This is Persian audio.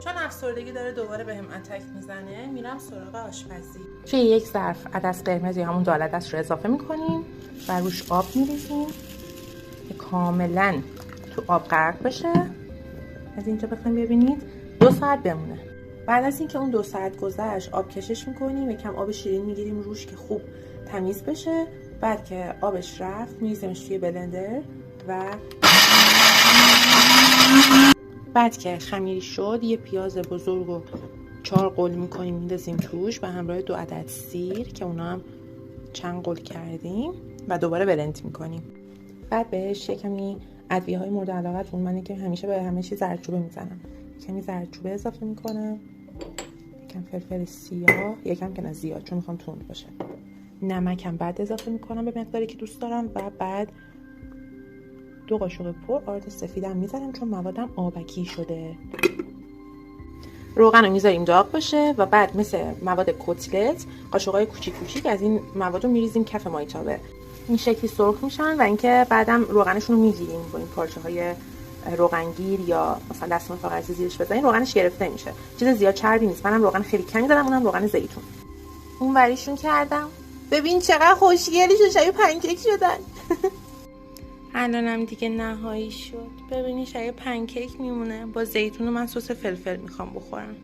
چون افسردگی داره دوباره بهم اتک میزنه میرم سراغ آشپزی. توی یک ظرف عدس قرمز یا همون دال عدس رو اضافه میکنیم و روش آب میریزیم که کاملا تو آب غرق بشه. از اینجا بخوایم ببینید 2 ساعت بمونه. بعد از اینکه اون 2 ساعت گذشت آب کشش میکنیم، یکم آب شیرین میگیریم روش که خوب تمیز بشه. بعد که آبش رفت میریزیمش توی بلندر و بعد که خمیری شد یه پیاز بزرگ رو 4 قل میکنیم میندازیم توش به همراه 2 عدد سیر که اونا هم چند قل کردیم و دوباره بلند میکنیم. بعد بهش کمی ادویه های مورد علاقتون، من که همیشه به همه چیز زردچوبه میزنم، کمی زردچوبه اضافه میکنم، یکم فلفل سیاه، یکم که نه زیاد چون میخوام تند باشه، نمکم بعد اضافه میکنم به مقداری که دوست دارم و بعد 2 قاشق پر آرد سفیدم میذارم چون موادم آبکی شده. روغن رو میذاریم داغ بشه و بعد مثل مواد کتلت قاشقای کوچیک کوچیک از این مواد رو میریزیم کف مایتابه. این شکلی سرخ میشن و اینکه بعدم روغنشون رو میگیریم با این پارچه های روغنگیر یا مثلا دستمال کاغذی زیرش بزنین روغنش گرفته میشه. چیز زیاد چربی نیست. منم روغن خیلی کمی دارم، اونم روغن زیتون. اون وریشون کردم. ببین چقدر خوشگلی شبیه پنکیک شدن. الانم دیگه نهایی شد. ببینی شبیه پنکیک میمونه. با زیتون من سس فلفل میخوام بخورم.